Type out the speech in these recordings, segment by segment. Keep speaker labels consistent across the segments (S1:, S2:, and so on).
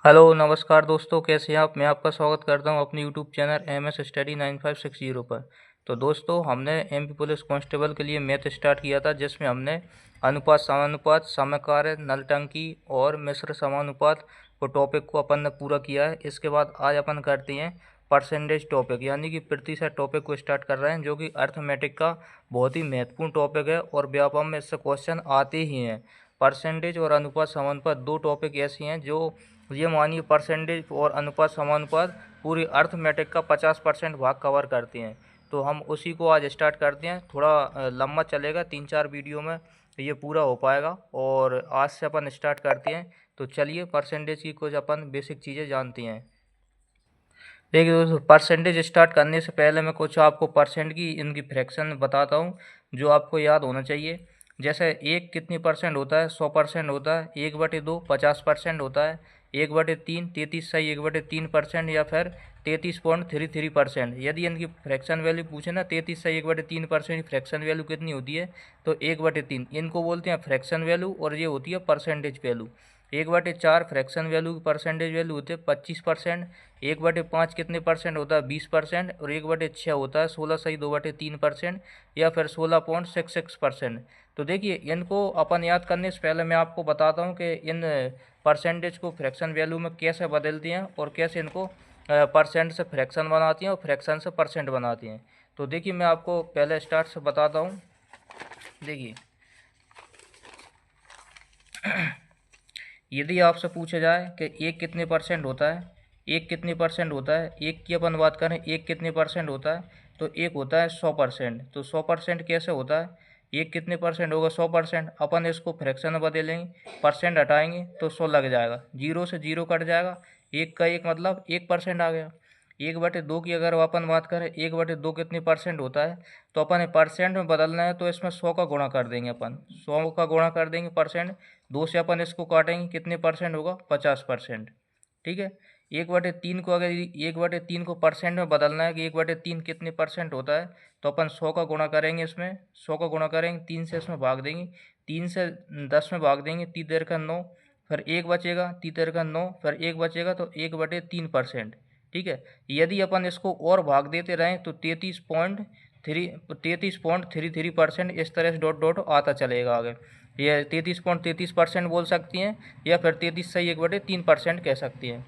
S1: Hello नमस्कार दोस्तों, कैसे हैं आप। मैं आपका स्वागत करता हूं अपने यूट्यूब चैनल MS स्टडी 9560 पर। तो दोस्तों, हमने MP पुलिस कांस्टेबल के लिए मैथ स्टार्ट किया था, जिसमें हमने अनुपात समानुपात, समकार्य, नलटंकी और मिश्र समानुपात को टॉपिक को अपन ने पूरा किया है। इसके बाद आज अपन करते हैं परसेंटेज टॉपिक, यानी कि प्रतिशत टॉपिक को स्टार्ट कर रहे हैं, जो कि अर्थमेटिक का बहुत ही महत्वपूर्ण टॉपिक है और व्यापम में इससे क्वेश्चन आते ही हैं। परसेंटेज और अनुपात समानुपात दो टॉपिक ऐसे हैं जो, ये मानिए, परसेंटेज और अनुपात समानुपात पूरी अर्थमेटिक का 50% भाग कवर करते हैं। तो हम उसी को आज स्टार्ट करते हैं। थोड़ा लंबा चलेगा, 3-4 वीडियो में ये पूरा हो पाएगा। और आज से अपन स्टार्ट करते हैं। तो चलिए परसेंटेज की कुछ अपन बेसिक चीज़ें जानते हैं। देखिए दोस्तों, परसेंटेज स्टार्ट करने से पहले मैं कुछ आपको परसेंट की इनकी फ्रैक्शन बताता हूँ, जो आपको याद होना चाहिए। जैसे एक कितनी परसेंट होता है, 100% होता है। 1/2 50% होता है। 1/3 33 1/3%, या फिर 33.33%। यदि इनकी फ्रैक्शन वैल्यू पूछे ना, 33 1/3% फ्रैक्शन वैल्यू कितनी होती है, तो 1/3 इनको बोलते हैं फ्रैक्शन वैल्यू, और ये होती है परसेंटेज वैल्यू। 1/4 फ्रैक्शन वैल्यू की परसेंटेज वैल्यू होती है 25%। 1/5 कितने परसेंट होता है, 20%। और 1/6 होता है 16 2/3%, या फिर 16.66%। तो देखिए, इनको अपन याद करने से पहले मैं आपको बताता हूँ कि इन परसेंटेज को फ्रैक्शन वैल्यू में कैसे बदलती हैं और कैसे इनको परसेंट से फ्रैक्शन बनाती हैं और फ्रैक्शन से परसेंट बनाती हैं। तो देखिए, मैं आपको पहले स्टार्ट से बताता हूँ। देखिए, यदि आपसे पूछा जाए कि एक कितने परसेंट होता है, एक कितने परसेंट होता है, एक की अपन बात करें, एक कितने परसेंट होता है, तो एक होता है 100%। तो 100% कैसे होता है, एक कितने परसेंट होगा, 100%। अपन इसको फ्रैक्शन में बदलेंगे, परसेंट हटाएंगे तो 100 लग जाएगा, जीरो से जीरो कट जाएगा, एक का एक मतलब 1% आ गया। 1/2 की अगर अपन बात करें, 1/2 कितने परसेंट होता है, तो अपन परसेंट में बदलना है तो इसमें 100 का गुणा कर देंगे। अपन 100 का गुणा कर देंगे परसेंट, 2 से अपन इसको काटेंगे, कितने परसेंट होगा, 50%। ठीक है। 1/3 को, अगर 1/3 को परसेंट में बदलना है कि 1/3 कितने परसेंट होता है, तो अपन 100 का गुणा करेंगे, इसमें 100 का गुणा करेंगे, 3 से इसमें भाग देंगे, 3 से 10 में भाग देंगे, 3 तेरह का 9, फिर एक बचेगा, 3 तेरह का 9, फिर एक बचेगा, तो 1/3%। ठीक है। यदि अपन इसको और भाग देते रहें तो 33.33% इस तरह से डॉट डॉट आता चलेगा आगे। ये 33.33% बोल सकती हैं, या फिर 33 1/3% कह सकती हैं।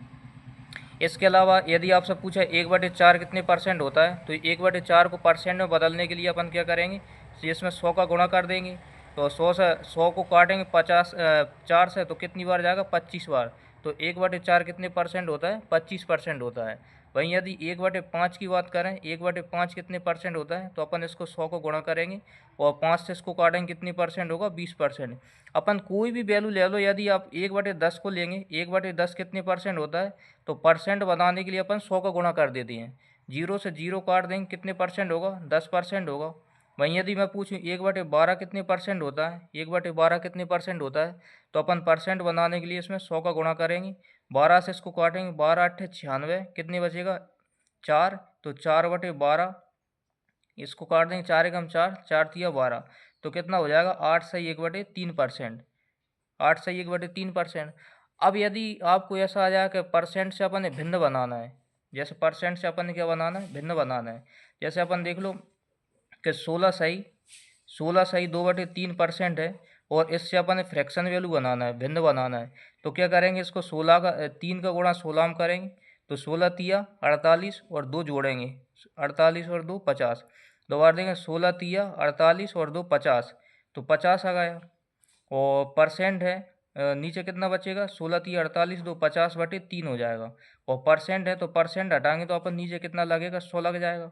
S1: इसके अलावा यदि आपसे पूछा 1/4 कितने परसेंट होता है, तो 1/4 को परसेंट में बदलने के लिए अपन क्या करेंगे, तो इसमें 100 का गुणा कर देंगे। तो 100 को काटेंगे 4 से, तो कितनी बार जाएगा, 25 बार। तो 1/4 कितने परसेंट होता है, 25% होता है। वहीं यदि 1/5 की बात करें, 1/5 कितने परसेंट होता है, तो अपन इसको 100 को गुणा करेंगे और 5 से इसको काटेंगे, कितनी परसेंट होगा, 20%। अपन कोई भी वैल्यू ले लो, यदि आप 1/10 को लेंगे, 1/10 कितने परसेंट होता है, तो परसेंट बनाने के लिए अपन 100 का गुणा कर देते हैं। जीरो से जीरो काट देंगे, कितने परसेंट होगा, 10% होगा। वहीं यदि मैं पूछूं 1/12 कितने परसेंट होता है, 1/12 कितने परसेंट होता है, तो अपन परसेंट बनाने के लिए इसमें 100 का गुणा करेंगे, 12 से इसको काटेंगे, 12 8 96, कितने बचेगा, 4। तो 4/12 इसको काट देंगे, 4 एकम 4, 4 तिया 12, तो कितना हो जाएगा, 8 सही 1/3%। 8 सही 1/3%। अब यदि आपको ऐसा आ जाए कि परसेंट से अपन ने भिन्न बनाना है, जैसे परसेंट से अपन ने क्या बनाना है, भिन्न बनाना है। जैसे अपन देख लो कि 16 सही 2/3% है, और इससे अपन ने फ्रैक्शन वैल्यू बनाना है, भिन्न बनाना है। तो क्या करेंगे, इसको 16 का 3 का गुणा 16 में करेंगे, तो 16 तिया 48 और 2 जोड़ेंगे, 48 और 2 50, दोबारा देंगे, 16 तिया 48 और 2 50, तो 50 आ गया। और परसेंट है, नीचे कितना बचेगा, 16 तिया 48, 2 50/3 हो जाएगा। और परसेंट है, तो परसेंट हटाएंगे तो अपन नीचे कितना लगेगा, 100 लग जाएगा।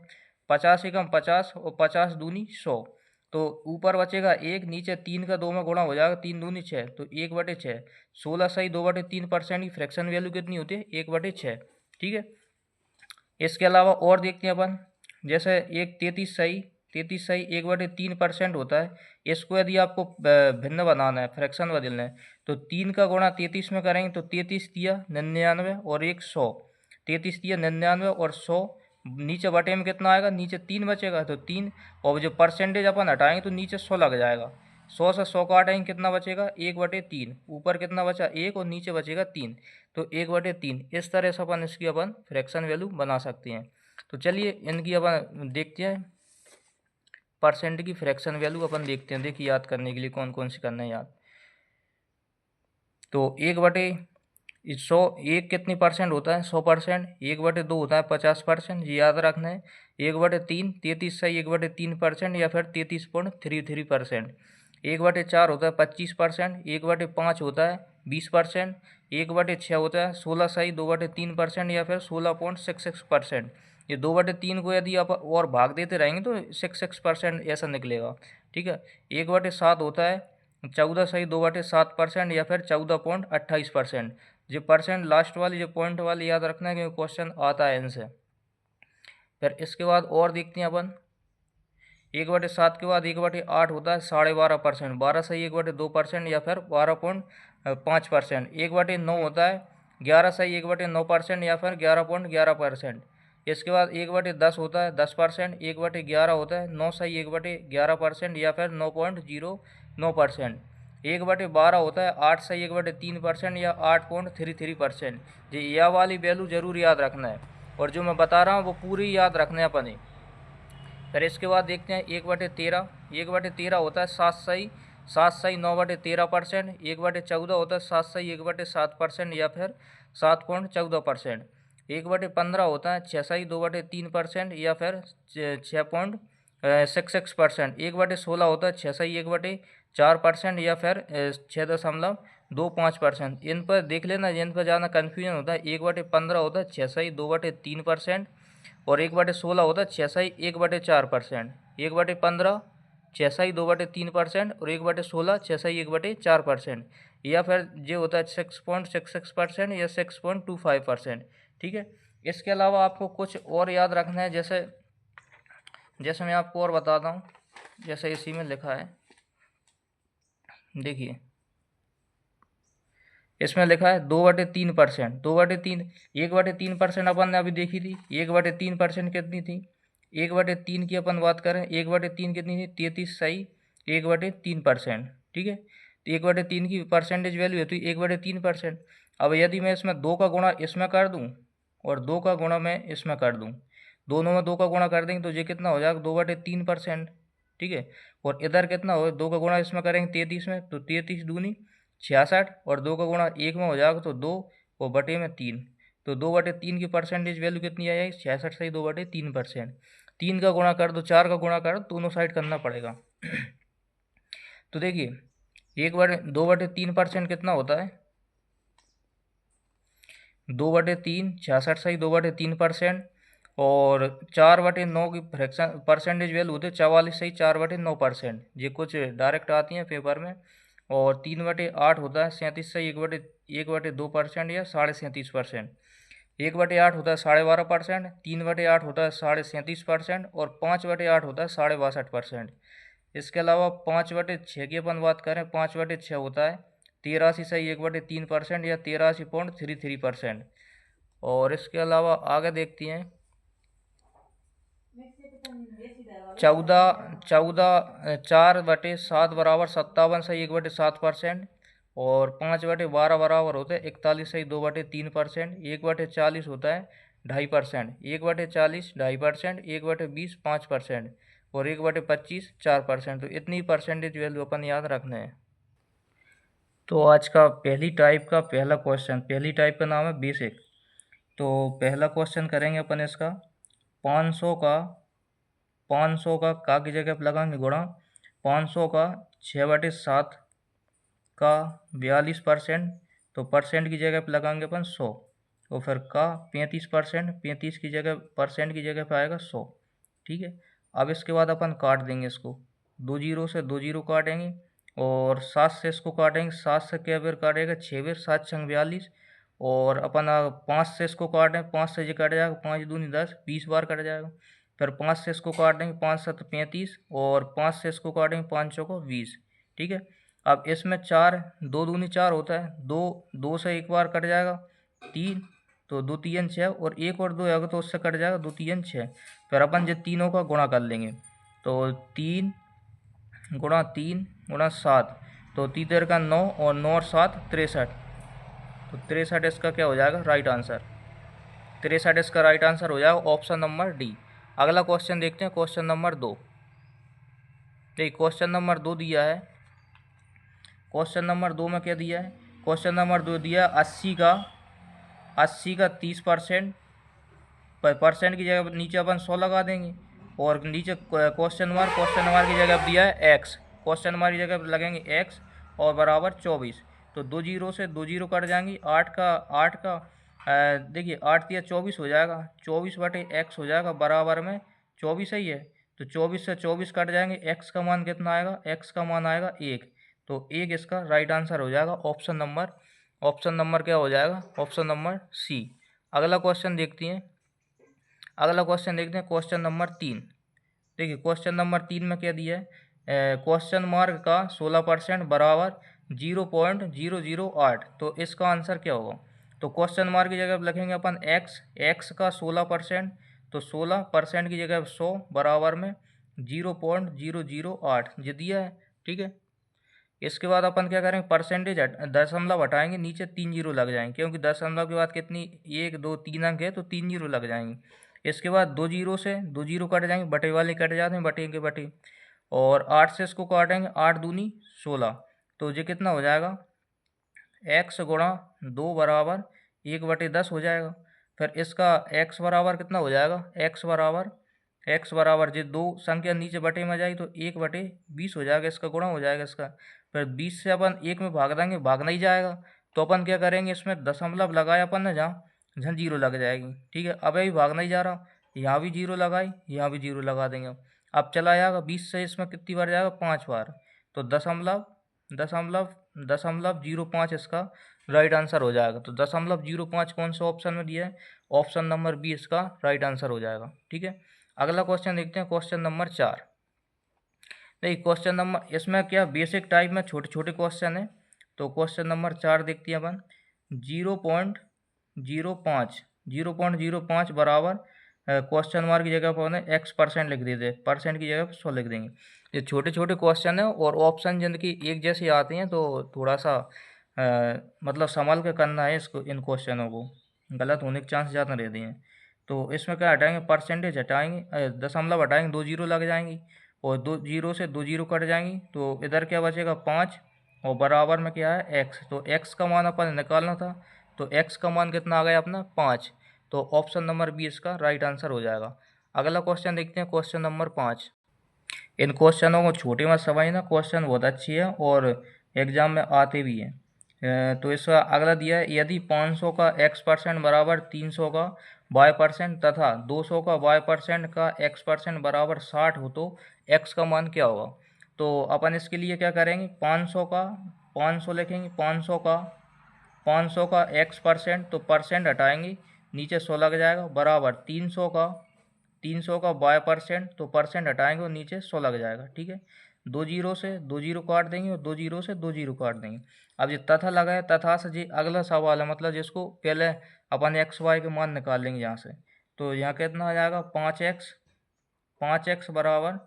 S1: 50 एकम 50 और 50 दूनी 100, तो ऊपर बचेगा एक, नीचे 3 का 2 में गुणा हो जाएगा, 3 दूनी 6, तो 1/6। 16 सही 2/3% की फ्रैक्शन वैल्यू कितनी होती है, 1/6। ठीक है। इसके अलावा और देखते हैं अपन, जैसे एक 33 सही 1/3% होता है। इसको यदि आपको भिन्न बनाना है, फ्रैक्शन बदलना है, तो 3 का गुणा 33 में करेंगे, तो 33 तिया 99 और एक 100, 33 तिया 99 और 100, नीचे बटे में कितना आएगा, नीचे 3 बचेगा, तो 3, और जो परसेंटेज अपन हटाएंगे तो नीचे 100 लग जाएगा। 100 से 100 काटेंगे कितना बचेगा 1/3, ऊपर कितना बचा 1 और नीचे बचेगा 3, तो 1/3। इस तरह से अपन इसकी फ्रैक्शन वैल्यू बना सकते हैं। तो चलिए इनकी अपन देखते हैं परसेंट की फ्रैक्शन वैल्यू अपन देखते हैं। देखिए याद करने के लिए कौन कौन सी करना है याद। तो 1/100 एक कितनी परसेंट होता है 100%, 1/2 होता है 50%, ये याद रखना है। 1/3 33 सही 1/3% या फिर 33.33%। 1/4 होता है 25%, 1/5 होता है 20%, 1/6 होता है 16 सही 2/3% या फिर 16.66%। ये 2/3 को यदि आप और भाग देते रहेंगे तो 66% ऐसा निकलेगा। ठीक है। 1/7 होता है 14 सही 2/7% या फिर 14.28%। जो परसेंट लास्ट वाली जो पॉइंट वाली याद रखना है क्योंकि क्वेश्चन आता है इनसे। फिर इसके बाद और देखते हैं अपन 1/7 के बाद 1/8 होता है 12.5%, 12 सही 1/2% या फिर 12.5%। 1/9 होता है 11 सही 1/9% या फिर 11.11%। इसके बाद 1/10 होता है 10%, 1/11 होता है 9 सही 1/11% या फिर 9.09%। 1/12 होता है 8 सही 1/3% या 8.33%। यह वाली वैल्यू जरूर याद रखना है और जो मैं बता रहा हूँ वो पूरी याद रखना है अपने। फिर इसके बाद देखते हैं 1/13, 1/13 होता है 7 सही 9/13%, 1/14 होता है 7 सही 1/7% या फिर 7.14%। 1/15 होता है 6 सही 2/3% या फिर 6.66%। 1/16 होता है 6 सही 1/4% या फिर 6.25%। इन पर देख लेना, इन पर ज़्यादा कन्फ्यूजन होता है। 1/15 होता है 6 सही 2/3% और 1/16 होता है 6 सही 1/4%। 1/15 6 सही 2/3% और 1/16 6 सही 1/4%, या फिर जो होता है 6.66% या 6.25%। ठीक है। इसके अलावा आपको कुछ और याद रखना है, जैसे जैसे मैं आपको और बताता हूँ। जैसे इसी में लिखा है, देखिए इसमें लिखा है 2/3%। 2/3 1/3% अपन ने अभी देखी थी। 1/3% कितनी थी 1/3 की अपन बात करें 1/3 कितनी थी 33 सही 1/3%। ठीक है। तो 1/3 की परसेंटेज वैल्यू होती है 1/3%। अब यदि मैं इसमें 2 का गुणा इसमें कर दूं और 2 का गुणा मैं इसमें कर दूं, दोनों में 2 का गुणा कर देंगे तो ये कितना हो जाएगा 2/3%। ठीक है। और इधर कितना हो 2 का गुणा इसमें करेंगे 33 में तो 33 दूनी 66 और 2 का गुणा 1 में हो जाएगा तो 2 और बटे में 3, तो 2/3 की परसेंटेज वैल्यू कितनी आ जाएगी 66 सही 2/3%। 3 का गुणा कर दो 4 का गुणा कर दो, दोनों साइड करना पड़ेगा। तो देखिए 2/3% कितना होता है 2/3 66 सही 2/3% और 4/9 की फ्रैक्शन परसेंटेज वैल्यू होती है 44 सही 4/9%। ये कुछ डायरेक्ट आती हैं पेपर में। और 3/8 होता है 37 सही 1/2% या 37.5%। 1/8 होता है 12.5%, 3/8 होता है 37.5% और 5/8 होता है 62% इसके अलावा 5/6 की अपन बात करें 5/6 होता है 83 सही 1/3% या 83.33%। और इसके अलावा आगे देखती हैं 4/7 बराबर 57 सही 1/7% और 5/12 बराबर होता है 41 सही 2/3%। 1/40 होता है 2.5%, 1/40 2.5%, 1/20 5% और 1/25 4%। तो इतनी परसेंटेज वैल्यू अपन याद रखना है। तो आज का पहली टाइप का पहला क्वेश्चन, पहली टाइप का नाम है बेसिक। तो पहला क्वेश्चन करेंगे अपन इसका 500 का की जगह पे लगाएंगे गुणा 500 का 6/7 का 42%, तो परसेंट की जगह पे लगाएंगे अपन 100 और फिर का 35%, 35 की जगह परसेंट की जगह पे आएगा 100। ठीक है। अब इसके बाद अपन काट देंगे इसको, 2 जीरो से 2 जीरो काटेंगे और 7 से इसको काटेंगे, 7 से क्या बेर काटेगा 6 बेर, 7 छंग 42 और अपन 5 से इसको काटें 5 से ये कट जाएगा 5 दूनी 10 20 बार कट जाएगा। फिर 5 से इसको काटेंगे 5 7 35 और 5 से इसको काटेंगे 5 चौको 20। ठीक है। अब इसमें 4 2 दूनी 4 होता है, 2 से एक बार कट जाएगा 3, तो 2 3 6 और एक और 2 आएगा तो उससे कट जाएगा 2 3 6। फिर अपन ये तीनों का गुणा कर लेंगे तो 3 गुणा 3 गुणा 7, तो 3 का 9 और 9 और 7 63, तो 63 इसका क्या हो जाएगा राइट आंसर। 63 इसका राइट आंसर हो जाएगा ऑप्शन नंबर डी। अगला क्वेश्चन देखते हैं, क्वेश्चन नंबर 2। देखिए क्वेश्चन नंबर 2 दिया है, क्वेश्चन नंबर 2 में क्या दिया है, क्वेश्चन नंबर 2 दिया 80 का 30%, परसेंट की जगह नीचे अपन 100 लगा देंगे, और नीचे क्वेश्चन मार्क की जगह दिया है एक्स, क्वेश्चन मार्क की जगह लगेंगे एक्स और बराबर 24, तो 2 जीरो से 2 जीरो कट जाएंगी, 8 का देखिए 8 या 24 हो जाएगा, 24 बटे एक्स हो जाएगा बराबर में 24 ही है, तो 24 से 24 कट जाएंगे, एक्स का मान कितना आएगा, एक्स का मान आएगा 1, तो 1 इसका राइट आंसर हो जाएगा ऑप्शन नंबर क्या हो जाएगा, ऑप्शन नंबर सी। अगला क्वेश्चन देखते हैं, क्वेश्चन नंबर 3। देखिए क्वेश्चन नंबर 3 में क्या दिया है, क्वेश्चन मार्क का 16% बराबर 0.008, तो इसका आंसर क्या होगा। तो क्वेश्चन मार्क की जगह लिखेंगे अपन एक्स का 16%, तो 16% की जगह 100 बराबर में 0.008 ये दिया है, ठीक है। इसके बाद अपन क्या करेंगे, परसेंटेज दशमलव हटाएंगे, नीचे 3 जीरो लग जाएंगे, क्योंकि दशमलव के बाद कितनी 1 2 3 अंक है, तो 3 जीरो लग जाएंगे। इसके बाद 2 जीरो से 2 जीरो कट जाएंगे, बटे वाले कट जाते हैं, बटे के बटे, और 8 से इसको काटेंगे, 8 दूनी 16, तो ये कितना हो जाएगा, एक्स गुणा 2 बराबर 1/10 हो जाएगा। फिर इसका एक्स बराबर कितना हो जाएगा, एक्स बराबर जो दो संख्या नीचे बटे में जाएगी तो 1/20 हो जाएगा, इसका गुणा हो जाएगा इसका। फिर 20 से अपन 1 में भाग देंगे, भागना ही जाएगा, तो अपन क्या करेंगे, इसमें दशमलव लगाया अपन ने जहाँ जहाँ जीरो लग जाएगी, ठीक है। अब अभी भागना ही जा रहा, यहाँ भी जीरो लगाई, यहाँ भी जीरो लगा देंगे। अब चला जाएगा 20 से इसमें कितनी बार जाएगा, 5 बार, तो दशमलव दशमलव दशमलव 05 इसका राइट आंसर हो जाएगा। तो 0.05 कौन सा ऑप्शन में दिया है, ऑप्शन नंबर बी इसका राइट आंसर हो जाएगा, ठीक है। अगला क्वेश्चन देखते हैं, क्वेश्चन नंबर 4। देखिए क्वेश्चन नंबर, इसमें क्या बेसिक टाइप में छोटे छोटे क्वेश्चन है, तो क्वेश्चन नंबर 4 देखते हैं अपन। 0.05 बराबर क्वेश्चन मार्क की जगह पर x% लिख देते, परसेंट की जगह पर 100 लिख देंगे। ये छोटे छोटे क्वेश्चन है और ऑप्शन जिनकी एक जैसी आती हैं, तो थोड़ा सा मतलब संभल के करना है इसको, इन क्वेश्चनों को गलत होने के चांस ज़्यादा रहते हैं। तो इसमें क्या हटाएंगे, परसेंटेज हटाएंगे, दशमलव हटाएंगे, 2 जीरो लग जाएंगी, और 2 जीरो से 2 जीरो कट जाएंगी, तो इधर क्या बचेगा 5, और बराबर में क्या है एक्स, तो एक्स का मान अपन निकालना था, तो एक्स का मान कितना आ गया अपना 5, तो ऑप्शन नंबर बी इसका राइट आंसर हो जाएगा। अगला क्वेश्चन देखते हैं, क्वेश्चन नंबर 5। इन क्वेश्चनों को छोटे मत समझना, क्वेश्चन बहुत अच्छी है और एग्जाम में आते भी हैं। तो इसका अगला दिया है, यदि 500 का x% बराबर 300 का y% तथा 200 का y% का x% बराबर 60 हो, तो x का मान क्या होगा। तो अपन इसके लिए क्या करेंगे, 500 लिखेंगे, 500 का x%, तो परसेंट हटाएंगे, नीचे 100 लग जाएगा, बराबर 300 का y%, तो परसेंट हटाएंगे और नीचे 100 लग जाएगा, ठीक है। 2 जीरो से 2 जीरो काट देंगे और 2 जीरो से 2 जीरो काट देंगे। अब ये तथा लगा है, तथा से जी अगला सवाल है, मतलब जिसको पहले अपन एक्स वाई के मान निकाल लेंगे यहाँ से, तो यहाँ कितना आ जाएगा 5x बराबर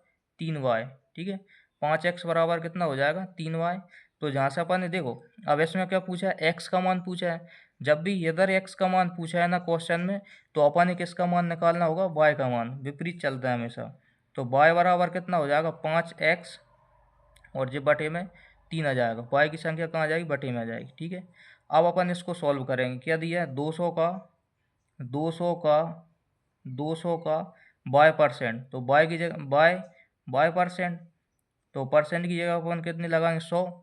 S1: 3y, ठीक है। 5x बराबर कितना हो जाएगा 3y, तो जहाँ से अपन ने देखो, अब इसमें क्या पूछा है, x का मान पूछा है। जब भी इधर x का मान पूछा है ना क्वेश्चन में, तो अपन ने किसका मान निकालना होगा, y का मान, विपरीत चलता है हमेशा। तो y बराबर कितना हो जाएगा 5x, और जो बटे में 3 आ जाएगा, y की संख्या कहाँ आ जाएगी, बटे में आ जाएगी, ठीक है। अब अपन इसको सॉल्व करेंगे, क्या दिया है 200 का 200 का y%, तो y की जगह y%, तो परसेंट की जगह अपन कितनी लगाएंगे 100,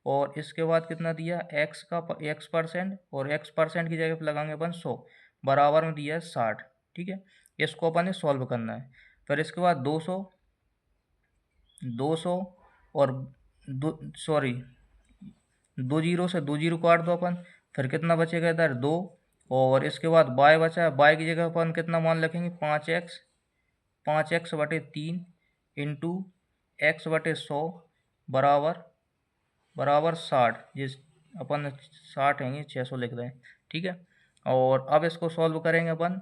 S1: और इसके बाद कितना दिया x%, और x% की जगह पर लगाएंगे अपन 100, बराबर में दिया है 60, ठीक है। इसको अपन ने सॉल्व करना है। फिर इसके बाद 200 और सॉरी 2 जीरो से 2 जीरो काट दो अपन, फिर कितना बचेगा इधर 2, और इसके बाद y बचा है, y की जगह अपन कितना मान रखेंगे 5x बटे 3 इंटू x बटे 100 बराबर 60, जिस अपन 60 है 600 लिख रहे हैं, ठीक है। और अब इसको सॉल्व करेंगे अपन,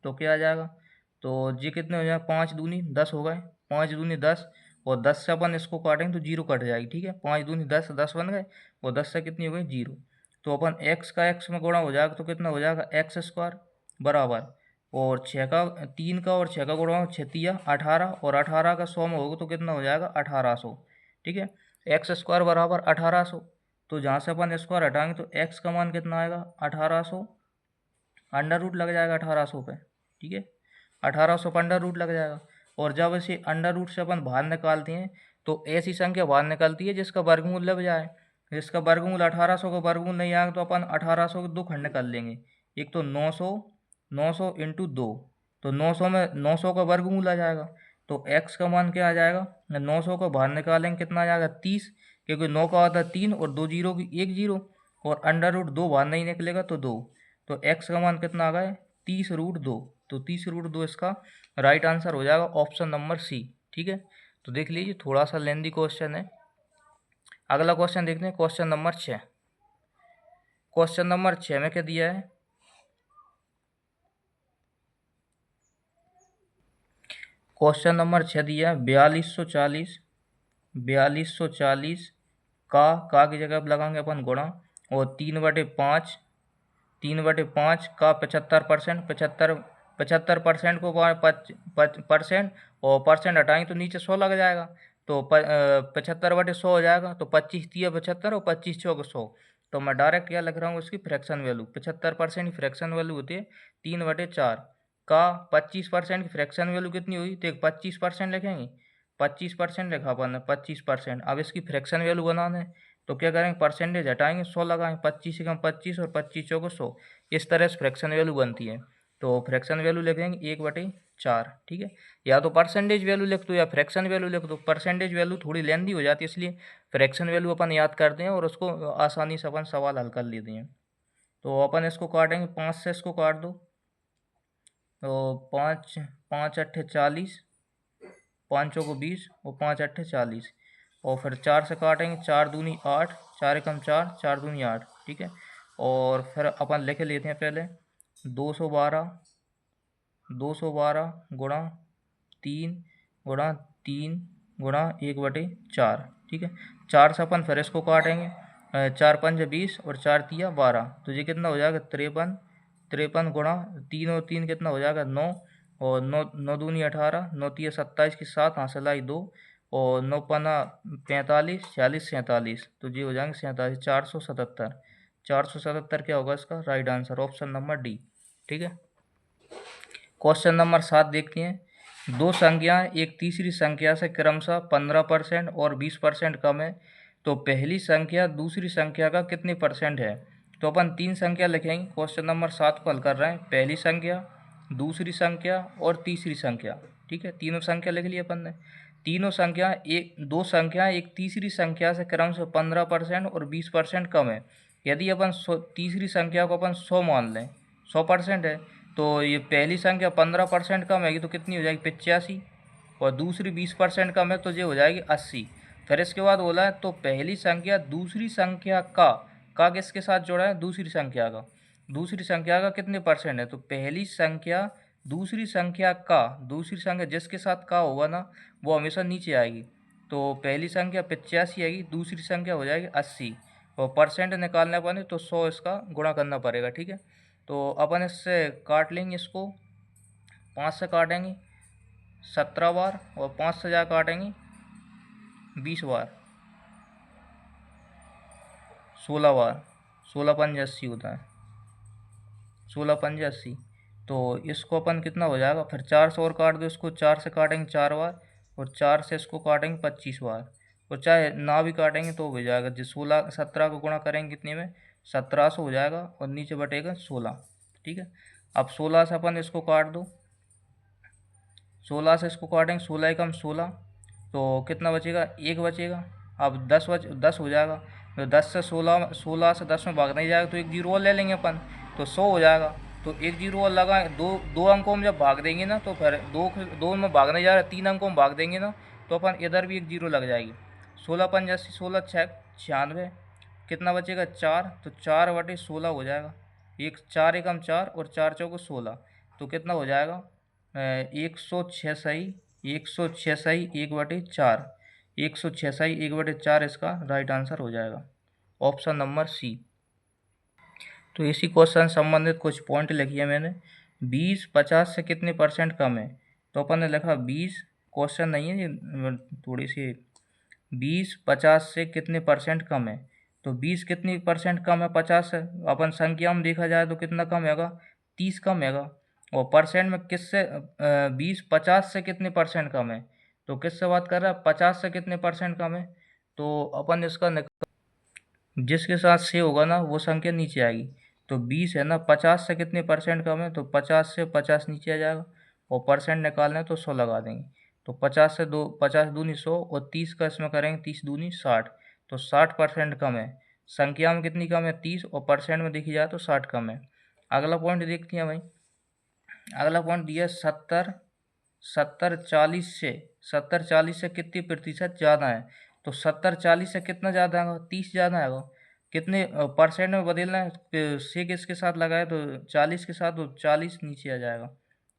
S1: तो क्या आ जाएगा, तो जी कितने हो जाए 5 दूनी 10 हो गए, 5 दूनी 10, और 10 से अपन इसको काटेंगे तो 0 कट जाएगी, ठीक है। 5 दूनी 10, 10 बन गए, और 10 से कितनी हो गई 0। तो अपन x का x में गुणा हो जाएगा तो कितना हो जाएगा एक्स स्क्वायर बराबर, और 6 का 3 का और 6 का गुणा हो 6 तिया 18, और 18 का 100 में होगा तो कितना हो जाएगा 1800, ठीक है। एक्स स्क्वायर बराबर 1800, तो जहाँ से अपन स्क्वायर हटाएंगे तो x का मान कितना आएगा 1800, अंडर रूट लग जाएगा 1800 पे, ठीक है। 1800 पर अंडर रूट लग जाएगा, और जब इसे अंडर रूट से अपन बाहर निकालते हैं तो ऐसी संख्या बाहर निकलती है जिसका वर्गमूल लग जाए। जिसका वर्गमूल 1800 का वर्गमूल नहीं आएगा तो अपन 1800 के 2 खंड कर लेंगे। एक तो 900, 900 इंटू 2, तो 900 में 900 का वर्गमूल आ जाएगा। तो x का मान क्या आ जाएगा, 900 को बाहर निकालेंगे कितना आ जाएगा 30, क्योंकि 9 का होता है 3 और 2 जीरो की 1 जीरो, और अंडर रूट 2 बाहर नहीं निकलेगा तो 2, तो x का मान कितना आ गया 30√2। तो 30√2 इसका राइट आंसर हो जाएगा ऑप्शन नंबर सी, ठीक है। तो देख लीजिए थोड़ा सा लेंदी क्वेश्चन है। अगला क्वेश्चन देखते हैं, क्वेश्चन नंबर 6। क्वेश्चन नंबर 6 में क्या दिया है, क्वेश्चन नंबर 6 दिया है 4240, 4240 का की जगह लगाएंगे अपन गुणा, और 3/5, 3/5 का 75%, 75% को परसेंट, और परसेंट हटाएंगे तो नीचे 100 लग जाएगा, तो 75/100 हो जाएगा। तो 25 तिया 75 और 25 चौक 100, तो मैं डायरेक्ट क्या लिख रहा हूँ इसकी फ्रैक्शन वैल्यू, 75% की फ्रैक्शन वैल्यू होती है 3/4 का 25% की फ्रैक्शन वैल्यू कितनी हुई, तो 25% लिखेंगे, 25% लिखा अपन ने 25%। अब इसकी फ्रैक्शन वैल्यू बनाना है तो क्या करेंगे, परसेंटेज हटाएंगे 100 लगाएंगे, 25 से कम 25 और 25 चौको 100, इस तरह से फ्रैक्शन वैल्यू बनती है। तो फ्रैक्शन वैल्यू लिखेंगे 1/4, ठीक है। या तो परसेंटेज वैल्यू लिख दो या फ्रैक्शन वैल्यू लिख दो, परसेंटेज वैल्यू थोड़ी लेंदी हो जाती है इसलिए फ्रैक्शन वैल्यू अपन याद करते हैं और उसको आसानी से अपन सवाल हल कर लेते हैं। तो अपन इसको काटेंगे, 5 से इसको काट दो, तो 5 5 अट्ठे 40, 5 चौको 20 और 5 अट्ठे 40, और फिर 4 से काटेंगे, 4 दूनी 8, 4 एकम 4, 4 दूनी 8, ठीक है। और फिर अपन लिख लेते हैं पहले 212, 212 गुणा 3 गुणा 3 गुणा 1/4, ठीक है। 4 से अपन फिर इसको काटेंगे, 4 पंज 20 और 4 तिया 12, तो ये कितना हो जाएगा 53, 53 गुणा 3 और 3 कितना हो जाएगा 9, और 9 9 दूनी 18, 9 तिया 27 की 7 हासिल आई 2, और 9 पन्ना 45, 46 47, तो ये हो जाएंगे 47, 477, 477 क्या होगा इसका right answer option number D, ठीक है। क्वेश्चन नंबर 7 देखते हैं, दो संख्याएं एक तीसरी संख्या से क्रमशः 15% और 20% कम है, तो पहली संख्या दूसरी संख्या का कितने परसेंट है। तो अपन 3 संख्या लिखेंगे, क्वेश्चन नंबर 7 को हल कर रहे हैं, पहली संख्या, दूसरी संख्या और तीसरी संख्या, ठीक है। तीनों संख्या लिख ली अपन ने। तीनों संख्या दो संख्या एक तीसरी संख्या से क्रमशः 15% और 20% कम है। यदि अपन तीसरी संख्या को अपन 100 मान लें, 100% है, तो ये पहली संख्या 15% कम है तो कितनी हो जाएगी 85, और दूसरी 20% कम है तो ये हो जाएगी 80। फिर इसके बाद बोला है तो पहली संख्या दूसरी संख्या का किसके साथ जोड़ा है, दूसरी संख्या का, दूसरी संख्या का कितने परसेंट है। तो पहली संख्या दूसरी संख्या जिसके साथ का होगा ना वो हमेशा नीचे आएगी, तो पहली संख्या 85 आएगी, दूसरी संख्या हो जाएगी 80, और परसेंट निकालने पर तो 100 इसका गुणा करना पड़ेगा, ठीक है। तो अपन इससे काट लेंगे, इसको 5 से काटेंगे 17 बार, और 5 से जा काटेंगे 20 बार, 16 बार, 16 पंजे 80 होता है, 16 पंजे 80। तो इसको अपन कितना हो जाएगा, फिर 4 से और काट दो इसको, 4 से काटेंगे 4 बार, और 4 से इसको काटेंगे 25 बार, और चाहे ना भी काटेंगे तो हो जाएगा। जो 16 17 को गुणा करेंगे कितने में 1700 हो जाएगा, और नीचे बटेगा 16, ठीक है। अब 16 से अपन इसको काट दो, 16 से इसको काटेंगे, 16 एकम 16, तो कितना बचेगा 1 बचेगा। अब 10 हो जाएगा, तो 10 से 16 से 10 में भागने जाएगा तो एक जीरो और ले लेंगे अपन, तो 100 हो जाएगा। तो एक जीरो और लगा, दो अंकों में जब भाग देंगे ना तो फिर दो में भागने जा रहा है, 3 अंकों में भाग देंगे ना तो अपन इधर भी एक जीरो लग जाएगी। 16 पंज 80, 16 6 96, कितना बचेगा 4, तो 4/16 हो जाएगा। 4 एकम 4 और 4 चौको 16, तो कितना हो जाएगा 106 सही, 106 सही 1/4, 106 सही 1/4 इसका राइट आंसर हो जाएगा, ऑप्शन नंबर सी। तो इसी क्वेश्चन संबंधित कुछ पॉइंट लिखिए मैंने। 20 50 से कितने परसेंट कम है, तो अपन ने लिखा 20, क्वेश्चन नहीं है ये, थोड़ी सी 20 50 से कितने परसेंट कम है, तो 20 कितनी परसेंट कम है 50 से, अपन संख्या में देखा जाए तो कितना कम हैगा, 30 कम हैगा। और परसेंट में किससे 20 50 से कितने परसेंट कम है, तो किससे बात कर रहा है, 50 से कितने परसेंट कम है, तो अपन इसका जिसके साथ से होगा ना वो संख्या नीचे आएगी। तो 20 है ना, 50 से कितने परसेंट कम है, तो 50 से 50 नीचे आ जाएगा, और परसेंट निकालना है तो 100 लगा देंगे। तो 50 से 50 दूनी 100, और 30 का इसमें करेंगे 30 दूनी 60, तो 60% कम है। संख्या में कितनी कम है 30, और परसेंट में देखी जाए तो 60 कम है। अगला पॉइंट देखते हैं भाई। अगला पॉइंट दिया 70 40 से कितनी प्रतिशत ज़्यादा है, तो 70 40 से कितना ज़्यादा आएगा, 30 ज़्यादा आएगा। कितने परसेंट में बदलना है, से किसके साथ लगाए तो 40 के साथ, तो 40 नीचे आ जाएगा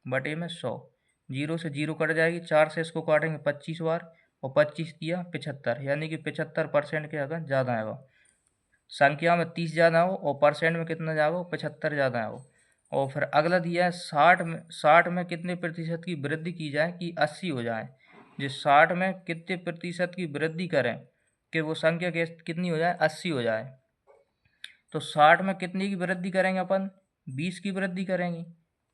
S1: बटे में 100, 0 से 0 कट जाएगी, 4 से इसको काटेंगे 25 बार, और 25 दिया 75, यानी कि 75% के अगर ज़्यादा आएगा। संख्या में 30 ज़्यादा हो और परसेंट में कितना ज़्यादा हो, 75 ज़्यादा हो। और फिर अगला दिया है 60 में कितने प्रतिशत की वृद्धि की जाए कि 80 हो जाए। जिस 60 में कितने प्रतिशत की वृद्धि करें कि वो संख्या कितनी हो जाए, 80 हो जाए। तो 60 में कितनी की वृद्धि करेंगे अपन, 20 की वृद्धि करेंगे।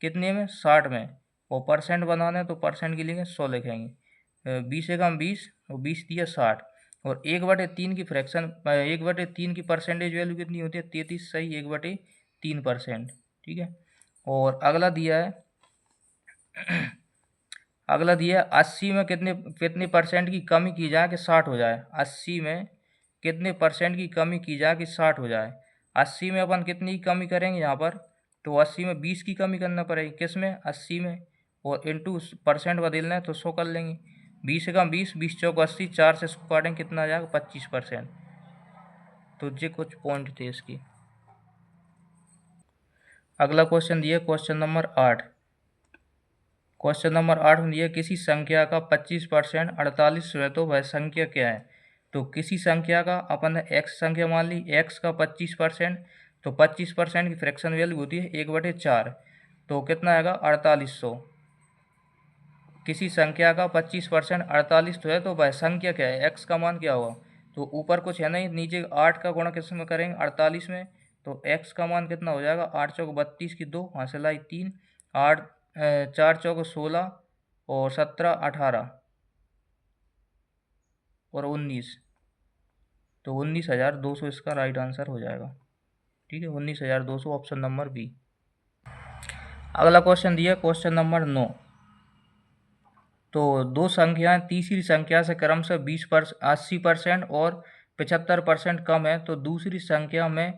S1: कितने में, 60 में। और परसेंट बनाना है तो परसेंट के लिए 100 लिखेंगे। 20 एकम 20, और 20 दिया 60, और 1/3 की फ्रैक्शन 1/3 की परसेंटेज वैल्यू कितनी होती है, 33 सही 1/3%। ठीक है। और अगला दिया है अगला दिया है 80 में कितने कितने परसेंट की कमी की जाए कि 60 हो जाए। 80 में कितने परसेंट की कमी की जाए कि 60 हो जाए। 80 में अपन कितनी की कमी करेंगे यहाँ पर, तो 80 में 20 की कमी करना पड़ेगी, किस में, 80 में, और इंटू परसेंट बदलना है तो 100 कर लेंगे। 20 एकम 20, 20 चौक 80, 4 से इसको काटेंगे कितना आ जाएगा, 25%। तो ये कुछ पॉइंट थे इसकी। अगला क्वेश्चन दिया क्वेश्चन नंबर 8। क्वेश्चन नंबर 8 में दिया किसी संख्या का 25% 48 है तो वह संख्या क्या है। तो किसी संख्या का अपन ने एक्स संख्या मान ली, एक्स का 25%, तो 25% की फ्रैक्शन वैल्यू होती है 1/4, तो कितना आएगा 4800। किसी संख्या का 25% 48 तो है तो वह संख्या क्या है, एक्स का मान क्या होगा। तो ऊपर कुछ है नहीं, नीचे 8 का गुणा किस में करेंगे, 48 में, तो एक्स का मान कितना हो जाएगा, 8 चौक 32 की 2 हासिल आई 3, 8 4 चौक 16, और 17 18, और 19, तो 19,200 इसका राइट आंसर हो जाएगा। ठीक है, 19,200 ऑप्शन नंबर बी। अगला क्वेश्चन दिया क्वेश्चन नंबर 9। तो दो संख्याएं तीसरी संख्या से क्रमशः 80% और 75% कम है, तो दूसरी संख्या में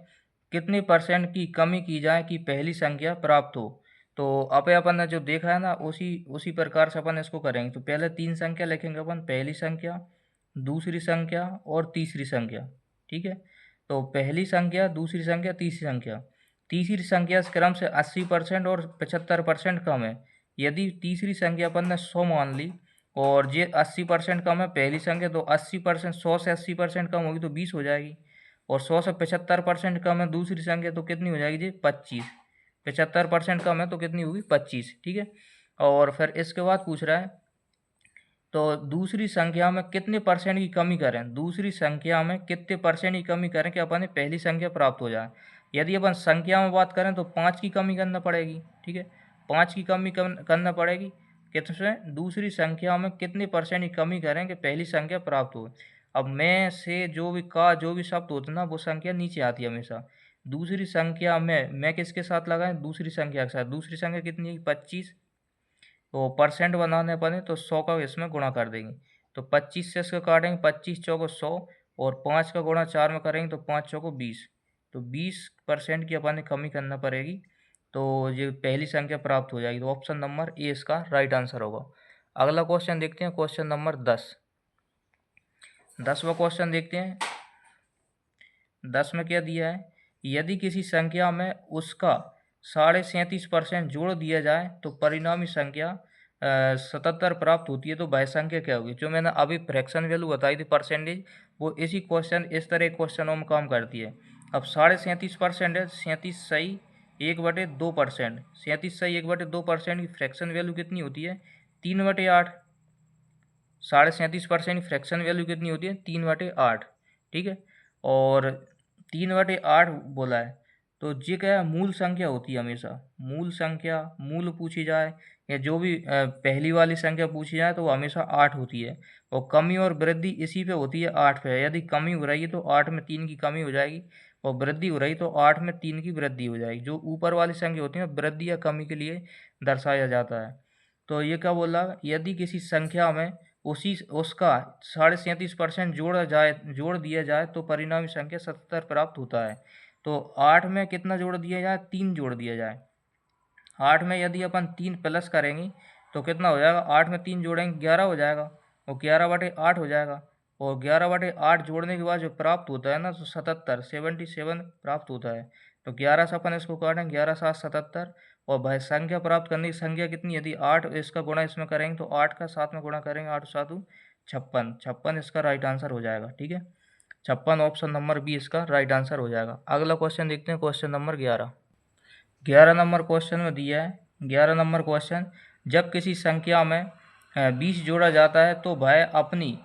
S1: कितने परसेंट की कमी की जाए कि पहली संख्या प्राप्त हो। तो अपन ने जो देखा है ना उसी उसी प्रकार से अपन इसको करेंगे। तो पहले 3 संख्या लिखेंगे अपन, पहली संख्या, दूसरी संख्या और तीसरी संख्या। ठीक है। तो पहली संख्या, दूसरी संख्या, तीसरी संख्या। तीसरी संख्या से क्रम से 80% और 75% कम है। यदि तीसरी संख्या अपन ने 100 मान ली और ये 80% कम है पहली संख्या, तो 80% 100 से 80% कम होगी तो 20 हो जाएगी। और 100 से 75% कम है दूसरी संख्या, तो कितनी हो जाएगी जी, 25। 75% कम है तो कितनी होगी, 25। ठीक है। और फिर इसके बाद पूछ रहा है तो दूसरी संख्या में कितने परसेंट की कमी करें, दूसरी संख्या में कितने परसेंट की कमी करें कि अपन पहली संख्या प्राप्त हो जाए। यदि अपन संख्या में बात करें तो 5 की कमी करना पड़ेगी। ठीक है, 5 की कमी करना पड़ेगी किसमें, दूसरी संख्या में कितने परसेंट की कमी करें कि पहली संख्या प्राप्त हो। अब में से जो भी शब्द होता है ना वो संख्या नीचे आती है हमेशा। दूसरी संख्या में मैं किसके साथ लगाएं, दूसरी संख्या के साथ। दूसरी संख्या कितनी है, 25। तो परसेंट बनाने पड़े तो 100 का इसमें गुणा कर देंगे। तो 25 से इसको काटेंगे, 25 चौको 100, और 5 का गुणा 4 में करेंगे तो 5 चौको 20। तो 20% की अपन ने कमी करना पड़ेगी, तो ये पहली संख्या प्राप्त हो जाएगी। तो ऑप्शन नंबर ए इसका राइट आंसर होगा। अगला क्वेश्चन देखते हैं क्वेश्चन नंबर 10। 10वां क्वेश्चन देखते हैं। 10 में क्या दिया है, यदि किसी संख्या में उसका 37.5% जोड़ दिया जाए तो परिणामी संख्या 77 प्राप्त होती है तो वह संख्या क्या होगी। जो मैंने अभी फ्रैक्शन वैल्यू बताई थी परसेंटेज, वो इसी क्वेश्चन इस तरह क्वेश्चनों में काम करती है। अब 37.5% है, 37/2%, 37/2% की फ्रैक्शन वैल्यू कितनी होती है 3/8। 37.5% की फ्रैक्शन वैल्यू कितनी होती है 3/8, ठीक है। और 3/8 बोला है तो ये क्या है, मूल संख्या होती है हमेशा। मूल संख्या, मूल पूछी जाए या जो भी पहली वाली संख्या पूछी जाए तो वो हमेशा 8 होती है। और कमी और वृद्धि इसी पे होती है, 8 पे। यदि कमी हो रही है तो 8 में 3 की कमी हो जाएगी, और वृद्धि हो रही तो 8 में 3 की वृद्धि हो जाएगी। जो ऊपर वाली संख्या होती है वृद्धि या कमी के लिए दर्शाया जाता है। तो ये क्या बोला, यदि किसी संख्या में उसी उसका 37.5% जोड़ दिया जाए तो परिणामी संख्या 77 प्राप्त होता है। तो 8 में कितना जोड़ दिया जाए, 3 जोड़ दिया जाए। 8 में यदि अपन 3 प्लस करेंगे तो कितना हो जाएगा, 8 में 3 जोड़ेंगे 11 हो जाएगा, और 11/8 हो जाएगा। और 11/8 जोड़ने के बाद जो प्राप्त होता है ना, तो 77 प्राप्त होता है। तो 11 से अपन इसको काटेंगे, 11 7 77। और भाई संख्या प्राप्त करने की संख्या कितनी, यदि 8 इसका गुणा इसमें करेंगे तो 8 का 7 में गुणा करेंगे, 8 7 56, 56 इसका राइट आंसर हो जाएगा, ठीक है। 56 ऑप्शन नंबर बी इसका राइट आंसर हो जाएगा। अगला क्वेश्चन देखते हैं, क्वेश्चन नंबर 11। 11 नंबर क्वेश्चन में दिया है, 11 नंबर क्वेश्चन, जब किसी संख्या में 20 जोड़ा जाता है तो वह अपनी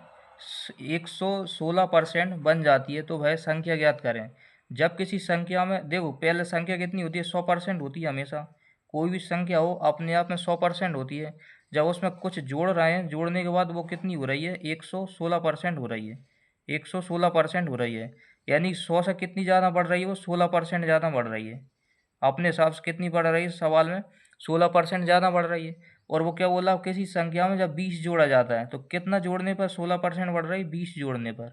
S1: 116% बन जाती है, तो वह संख्या ज्ञात करें। जब किसी संख्या में, देखो पहले संख्या कितनी होती है, 100% होती है हमेशा। कोई भी संख्या हो अपने आप में 100% होती है। जब उसमें कुछ जोड़ रहे हैं, जोड़ने के बाद वो कितनी हो रही है, 116% हो रही है, 116% हो रही है। यानी 100 से कितनी ज़्यादा बढ़ रही है, वो 16% ज़्यादा बढ़ रही है। अपने हिसाब से कितनी बढ़ रही है, सवाल में 16% ज़्यादा बढ़ रही है। और वो क्या बोला, किसी संख्या में जब 20 जोड़ा जाता है तो कितना जोड़ने पर 16% बढ़ रही है, 20 जोड़ने पर,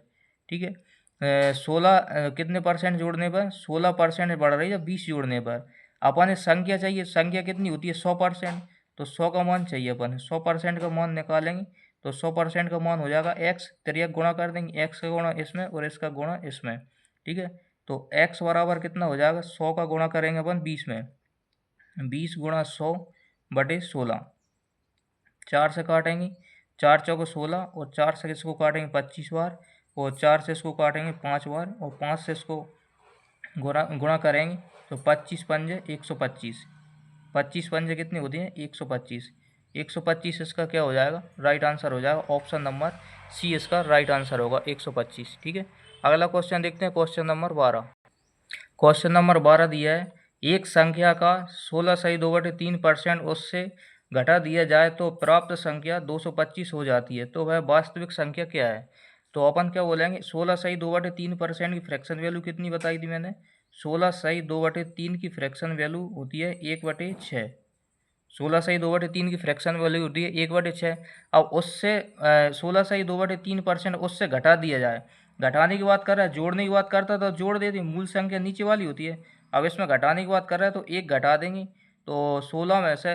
S1: ठीक है। 16 कितने परसेंट जोड़ने पर 16% बढ़ रही है, 20 जोड़ने पर। अपन संख्या चाहिए, संख्या कितनी होती है 100%, तो 100 का मान चाहिए अपन, 100% का मान निकालेंगे तो 100% का मान हो जाएगा x, तिर्यक गुणा कर देंगे, x का गुणा इसमें और इसका गुणा इसमें, ठीक है। तो x बराबर कितना हो जाएगा, 100 का गुणा करेंगे अपन 20 में, 20 गुणा 100/16, 4 से काटेंगे, 4 चौको 16, और 4 से इसको काटेंगे 25 बार, और 4 से इसको काटेंगे 5 बार, और 5 से इसको गुणा करेंगे तो 25 पंजे 125, 25 पंजे कितनी होती है 125, 125 इसका क्या हो जाएगा, राइट आंसर हो जाएगा। ऑप्शन नंबर सी इसका राइट आंसर होगा, 125, ठीक है। अगला क्वेश्चन देखते हैं, क्वेश्चन नंबर 12। क्वेश्चन नंबर 12 दिया है, एक संख्या का 16.2/3% उससे घटा दिया जाए तो प्राप्त संख्या 225 हो जाती है, तो वह वास्तविक संख्या क्या है। तो अपन क्या बोलेंगे, 16.2/3% की फ्रैक्शन वैल्यू कितनी बताई थी मैंने, 16/2/3 की फ्रैक्शन वैल्यू होती है 1/6। 16/2/3 की फ्रैक्शन वैल्यू होती है 1/6। अब उससे 16/2/3% उससे घटा दिया जाए, घटाने की बात कर रहा है, जोड़ने की बात करता तो जोड़ देती, मूल संख्या नीचे वाली होती है। अब इसमें घटाने की बात कर रहा है तो एक घटा देंगे, तो 16 में से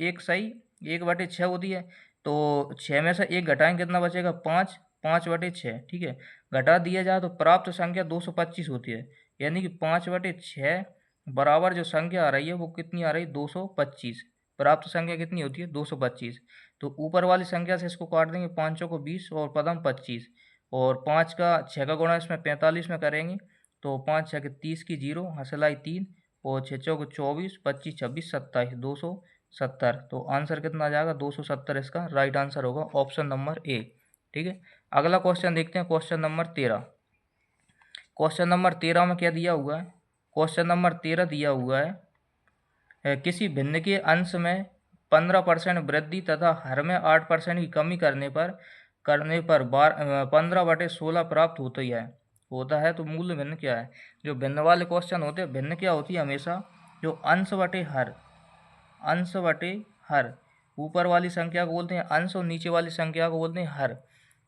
S1: एक सही 1/6 होती है, तो 6 में से एक घटाएंगे कितना बचेगा 5, 5/6, ठीक है। घटा दिया जाए तो प्राप्त संख्या 225 होती है, यानी कि 5/6 बराबर जो संख्या आ रही है वो कितनी आ रही है 225। प्राप्त संख्या कितनी होती है 225। तो ऊपर वाली संख्या से इसको काट देंगे, 5 को 20 और पदम 25, और 5 का 6 का गुणा इसमें 45 में करेंगे तो 5 6 के 30 की 0, हंसलाई 3, और 6 चौक 24, 25 26 27, 270। तो आंसर कितना आ जाएगा 270, इसका राइट आंसर होगा ऑप्शन नंबर ए, ठीक है। अगला क्वेश्चन देखते हैं, क्वेश्चन नंबर 13। क्वेश्चन नंबर 13 में क्या दिया हुआ है, क्वेश्चन नंबर 13 दिया हुआ है, किसी भिन्न के अंश में 15% वृद्धि तथा हर में 8% की कमी करने पर 15/16 प्राप्त होता है। तो मूल भिन्न क्या है। जो भिन्न वाले क्वेश्चन होते हैं, भिन्न क्या होती है हमेशा, जो अंश बटे हर, अंश बटे हर, ऊपर वाली संख्या को बोलते हैं अंश और नीचे वाली संख्या को बोलते हैं हर।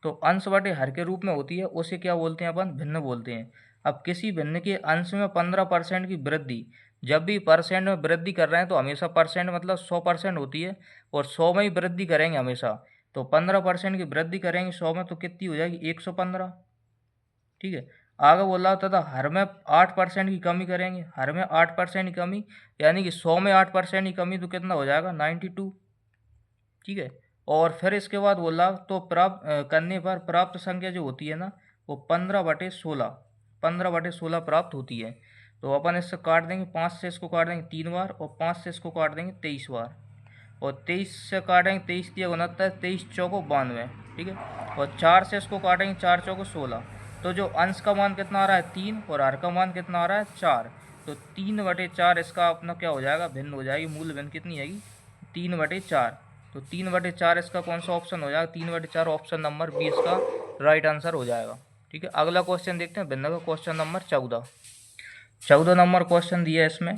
S1: तो अंश बटे हर के रूप में होती है, उसे क्या बोलते हैं अपन, भिन्न बोलते हैं। अब किसी भिन्न के अंश में 15% की वृद्धि, जब भी परसेंट में वृद्धि कर रहे हैं तो हमेशा परसेंट मतलब 100% होती है, और 100 में ही वृद्धि करेंगे हमेशा। तो 15% की वृद्धि करेंगे 100 में तो कितनी हो जाएगी 115, ठीक है। आगे बोला था हर में 8% की कमी करेंगे, हर में 8% की कमी, यानी कि 100 में 8% की कमी तो कितना हो जाएगा 92, ठीक है। और फिर इसके बाद बोला तो प्राप्त करने पर प्राप्त संख्या जो होती है ना वो 15/16, 15/16 प्राप्त होती है। तो अपन इससे काट देंगे, 5 से इसको काट देंगे 3 बार और 5 से इसको काट देंगे 23 बार, और 23 से काटेंगे 23 दिया 69, 23 चौको 92, ठीक है। और 4 से इसको काटेंगे 4 चौको 16। तो जो अंश का मान कितना आ रहा है 3 और हर का मान कितना आ रहा है 4। तो 3/4 इसका अपना क्या हो जाएगा, भिन्न हो जाएगी, मूल भिन्न कितनी आएगी 3/4। तो 3/4 इसका कौन सा ऑप्शन हो जाएगा, 3/4 ऑप्शन नंबर बी इसका राइट आंसर हो जाएगा, ठीक है। अगला क्वेश्चन देखते हैं भिन्न का, क्वेश्चन नंबर 14। 14 नंबर क्वेश्चन दिया है इसमें।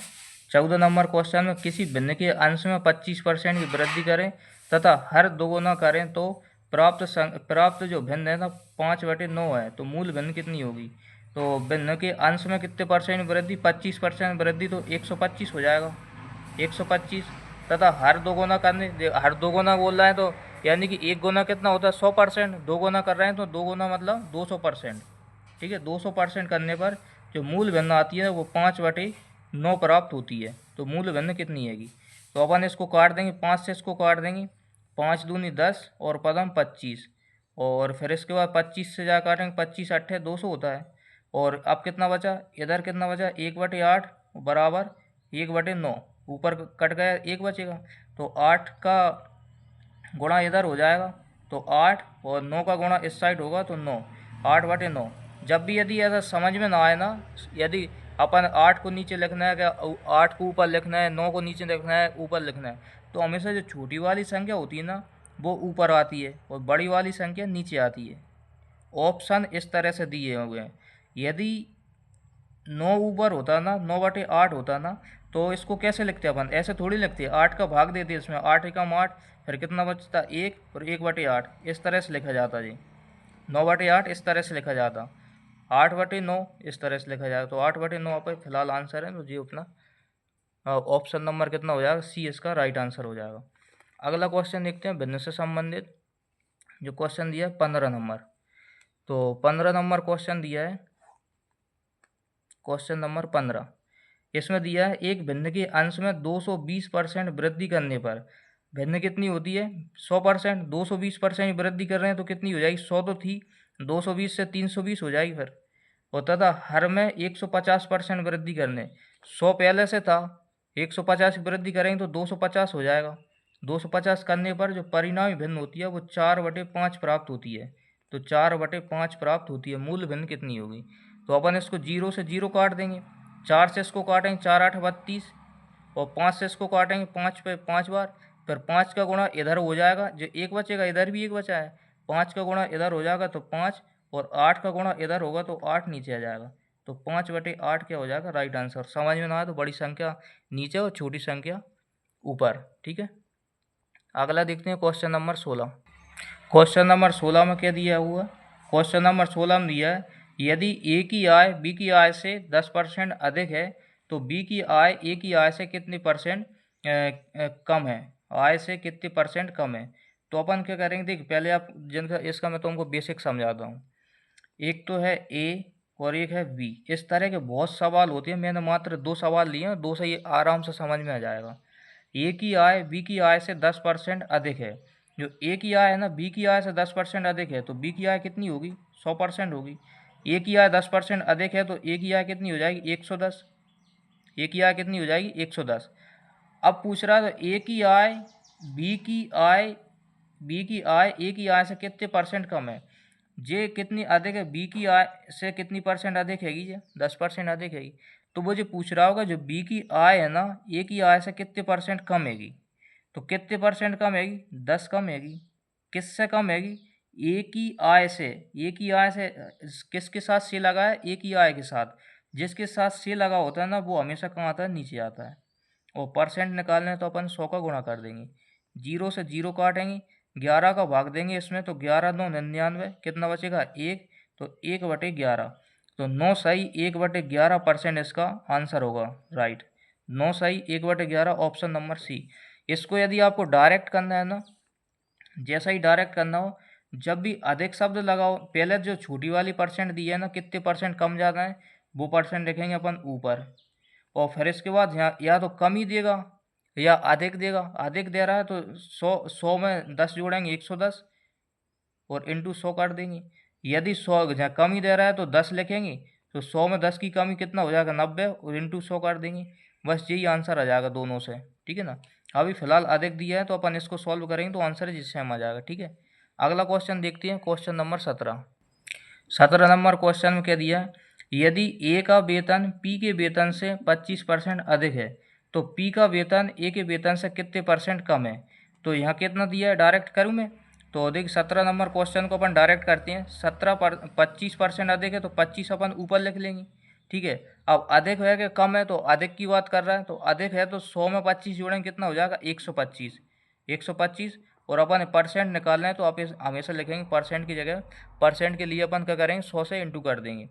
S1: 14 नंबर क्वेश्चन में किसी भिन्न के अंश में 25% की वृद्धि करें तथा हर दोगुना करें तो प्राप्त जो भिन्न है ना 5/9 है, तो मूल भिन्न कितनी होगी। तो भिन्न के अंश में कितने परसेंट वृद्धि, 25% वृद्धि, तो 125 हो जाएगा, 125। तथा हर दोगुना करने, हर दोगुना बोल रहा है तो यानी कि एक गुना कितना होता है 100%, दो गुना कर रहे हैं तो दो गुना मतलब 200%, ठीक है। 200% करने पर जो मूल भिन्न आती है वो 5/9 प्राप्त होती है। तो मूल भिन्न कितनी हैगी, तो अपन इसको काट देंगे, 5 से इसको काट देंगे, 5 दूनी 10 और पदम 25, और फिर इसके बाद 25 से जा काटेंगे, 25 अट्ठे 200 होता है। और अब कितना बचा, इधर कितना बचा 1/8 बराबर 1/9, ऊपर कट गया 1 बचेगा, तो 8 का गुणा इधर हो जाएगा तो 8, और 9 का गुणा इस साइड होगा तो 9, 8/9। जब भी यदि ऐसा समझ में ना आए ना, यदि अपन 8 को नीचे लिखना है क्या, 8 को ऊपर लिखना है, 9 को नीचे लिखना है, ऊपर लिखना है, तो हमेशा जो छोटी वाली संख्या होती है ना वो ऊपर आती है और बड़ी वाली संख्या नीचे आती है। ऑप्शन इस तरह से दिए हुए हैं। यदि 9 ऊपर होता ना, 9/8 होता ना, तो इसको कैसे लिखते अपन, ऐसे थोड़ी लिखते, 8 का भाग देते इसमें, 8 एकम 8, फिर कितना बचता 1 और 1/8, इस तरह से लिखा जाता जी। 9/8 इस तरह से लिखा जाता, 8/9 इस तरह से लिखा जाएगा। तो 8/9 पर फिलहाल आंसर है, तो जी अपना ऑप्शन नंबर कितना हो जाएगा, सी इसका राइट आंसर हो जाएगा। अगला क्वेश्चन देखते हैं भिन्न से संबंधित, जो क्वेश्चन दिया है 15 नंबर। तो 15 नंबर क्वेश्चन दिया है, क्वेश्चन नंबर 15, इसमें दिया है एक भिन्न के अंश में 220% वृद्धि करने पर भिन्न कितनी होती है 100%, 220% वृद्धि कर रहे हैं तो कितनी हो जाएगी, 100 तो थी, 220 से 320 हो जाएगी फिर। और तथा हर में 150% वृद्धि करने, 100 पहले से था, 150 की वृद्धि करेंगे तो 250 हो जाएगा। 250 करने पर जो परिणामी भिन्न होती है वो 4/5 प्राप्त होती है। तो 4/5 प्राप्त होती है, मूल भिन्न कितनी होगी। तो अपन इसको 0 से 0 काट देंगे, 4 से इसको काटेंगे 4 8 32, और 5 से इसको काटेंगे 5 पे 5 बार, फिर 5 का गुणा इधर हो जाएगा, जो एक बचेगा इधर भी एक बचा है, 5 का गुणा इधर हो जाएगा तो 5, और 8 का गुणा इधर होगा तो 8 नीचे आ जाएगा। तो 5/8 क्या हो जाएगा राइट आंसर। समझ में ना आए तो बड़ी संख्या नीचे और छोटी संख्या ऊपर, ठीक है। अगला देखते हैं क्वेश्चन नंबर 16। क्वेश्चन नंबर 16 में क्या दिया हुआ है, क्वेश्चन नंबर 16 में दिया है यदि ए की आय बी की आय से 10% अधिक है तो बी की आय ए की आय से कितनी परसेंट कम है, आय से कितनी परसेंट कम है। तो अपन क्या करेंगे, देख पहले आप जिनका इसका मैं तुमको बेसिक समझाता हूँ। एक तो है ए और एक है बी, इस तरह के बहुत सवाल होते हैं, मैंने मात्र 2 सवाल लिए हैं, 2 से ये आराम से समझ में आ जाएगा। ए की आय बी की आय से 10% अधिक है, जो ए की आय है ना बी की आय से 10% अधिक है, तो बी की आय कितनी होगी 100% होगी। ए की आय 10% अधिक है तो ए की आय कितनी हो जाएगी 110, ए की आय कितनी हो जाएगी 110। अब पूछ रहा है तो ए की आय बी की आय बी की आय ए की आय से कितने परसेंट कम है, जे कितनी अधिक है बी की आय से कितनी परसेंट अधिक हैगी, ये 10% अधिक हैगी। तो वो जो पूछ रहा होगा जो बी की आय है ना ए की आय से कितने परसेंट कम हैगी, तो कितने परसेंट कम हैगी 10 कम हैगी। किससे कम हैगी, ए की आय से, ए की आय से किसके साथ से लगा है ए की आय के साथ, जिसके साथ से लगा होता है ना वो हमेशा कहाँ आता है नीचे आता है। और परसेंट निकालने तो अपन 100 का गुणा कर देंगे, 0 से 0 काटेंगे, 11 का भाग देंगे इसमें तो 11 9 99, कितना बचेगा 1, तो 1/11, तो 9 सही 1/11% इसका आंसर होगा राइट। 9 सही 1/11 ऑप्शन नंबर सी। इसको यदि आपको डायरेक्ट करना है ना, जैसा ही डायरेक्ट करना हो, जब भी अधिक शब्द लगाओ पहले जो छोटी वाली परसेंट दी है ना कितने परसेंट कम ज़्यादा है वो परसेंट लिखेंगे अपन ऊपर, और फिर इसके बाद यहाँ या तो कम ही देगा या अधिक देगा, अधिक दे रहा है तो 100 में 10 जोड़ेंगे 110 और इंटू 100 कर देंगे। यदि 100 जहाँ कम ही दे रहा है तो 10 लिखेंगे, तो 100 में 10 की कमी कितना हो जाएगा 90 और इंटू 100 कर देंगे। बस यही आंसर आ जाएगा दोनों से, ठीक है ना। अभी फिलहाल अधिक दिया है तो अपन इसको सॉल्व करेंगे तो आंसर जिससे हम आ जाएगा, ठीक है। अगला क्वेश्चन देखते हैं, क्वेश्चन नंबर 17 नंबर क्वेश्चन में क्या दिया है, यदि ए का वेतन पी के वेतन से 25% अधिक है तो पी का वेतन ए के वेतन से कितने परसेंट कम है। तो यहाँ कितना दिया है डायरेक्ट करूँ मैं, तो देख 17 नंबर क्वेश्चन को अपन डायरेक्ट करते हैं। 25% अधिक है तो 25 अपन ऊपर लिख लेंगे, ठीक है। अब अधिक है कि कम है, तो अधिक की बात कर रहा है, तो अधिक है तो 100 में 25 जोड़ेंगे कितना हो जाएगा 125 और अपन परसेंट निकालना है तो आप हमेशा लिखेंगे परसेंट की जगह। परसेंट के लिए अपन क्या करेंगे 100 से इंटू कर देंगे,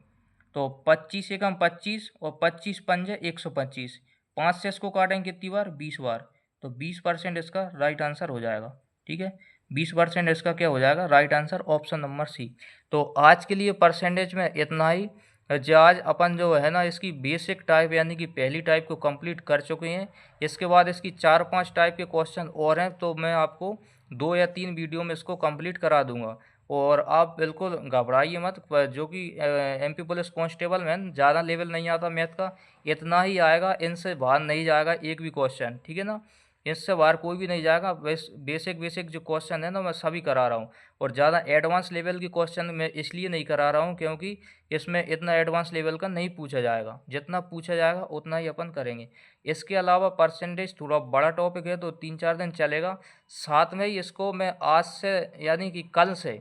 S1: तो 25 एकम 25 और 25 पंजे 125, 5 से इसको काटेंगे कितनी बार 20 बार, तो 20% इसका राइट आंसर हो जाएगा, ठीक है। 20% इसका क्या हो जाएगा right answer, option number C. तो आज के लिए परसेंटेज में इतना ही। जो आज अपन जो है ना इसकी बेसिक टाइप यानी कि पहली टाइप को कंप्लीट कर चुके हैं। इसके बाद इसकी 4-5 टाइप के क्वेश्चन और हैं, तो मैं आपको 2 या 3 वीडियो में इसको कंप्लीट करा दूंगा। और आप बिल्कुल घबराइए मत, जो कि एमपी पुलिस कांस्टेबल में ज़्यादा लेवल नहीं आता मैथ का, इतना ही आएगा, इनसे बाहर नहीं जाएगा एक भी क्वेश्चन, ठीक है ना। इससे बाहर कोई भी नहीं जाएगा। बेसिक जो क्वेश्चन है ना मैं सभी करा रहा हूँ, और ज़्यादा एडवांस लेवल के क्वेश्चन मैं इसलिए नहीं करा रहा हूँ क्योंकि इसमें इतना एडवांस लेवल का नहीं पूछा जाएगा, जितना पूछा जाएगा उतना ही अपन करेंगे। इसके अलावा परसेंटेज थोड़ा बड़ा टॉपिक है तो 3-4 दिन चलेगा। साथ में ही इसको मैं आज से यानी कि कल से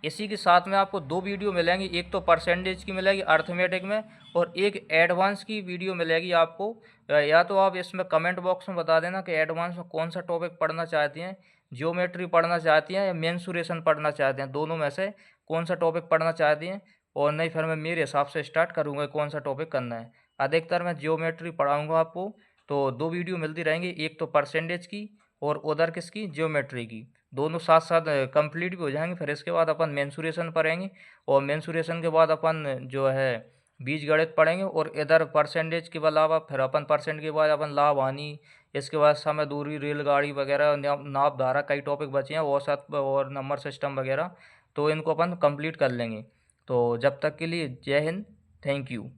S1: इसी के साथ में आपको 2 वीडियो मिलेंगी, एक तो परसेंटेज की मिलेगी अर्थमेटिक में, और एक एडवांस की वीडियो मिलेगी आपको। या तो आप इसमें कमेंट बॉक्स में बता देना कि एडवांस में कौन सा टॉपिक पढ़ना चाहती हैं, ज्योमेट्री पढ़ना चाहती हैं या मेंसुरेशन पढ़ना चाहते हैं, दोनों में से कौन सा टॉपिक पढ़ना चाहती हैं। और नहीं फिर मैं मेरे हिसाब से स्टार्ट करूँगा कौन सा टॉपिक करना है। अधिकतर मैं ज्योमेट्री पढ़ाऊँगा आपको, तो 2 वीडियो मिलती रहेंगी, एक तो परसेंटेज की और उधर किसकी ज्योमेट्री की, दोनों साथ साथ कंप्लीट भी हो जाएंगे। फिर इसके बाद अपन मेंसुरेशन पढ़ेंगे, और मेंसुरेशन के बाद अपन जो है बीजगणित पढ़ेंगे, और इधर परसेंटेज के अलावा फिर अपन परसेंट के बाद अपन लाभ हानि, इसके बाद समय दूरी, रेलगाड़ी वगैरह, नाप धारा, कई टॉपिक बचे हैं, औसत और नंबर सिस्टम वगैरह, तो इनको अपन कंप्लीट कर लेंगे। तो जब तक के लिए जय हिंद, थैंक यू।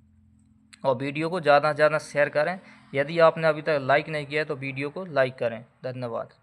S1: और वीडियो को ज़्यादा से ज़्यादा शेयर करें। यदि आपने अभी तक लाइक नहीं किया है तो वीडियो को लाइक करें। धन्यवाद।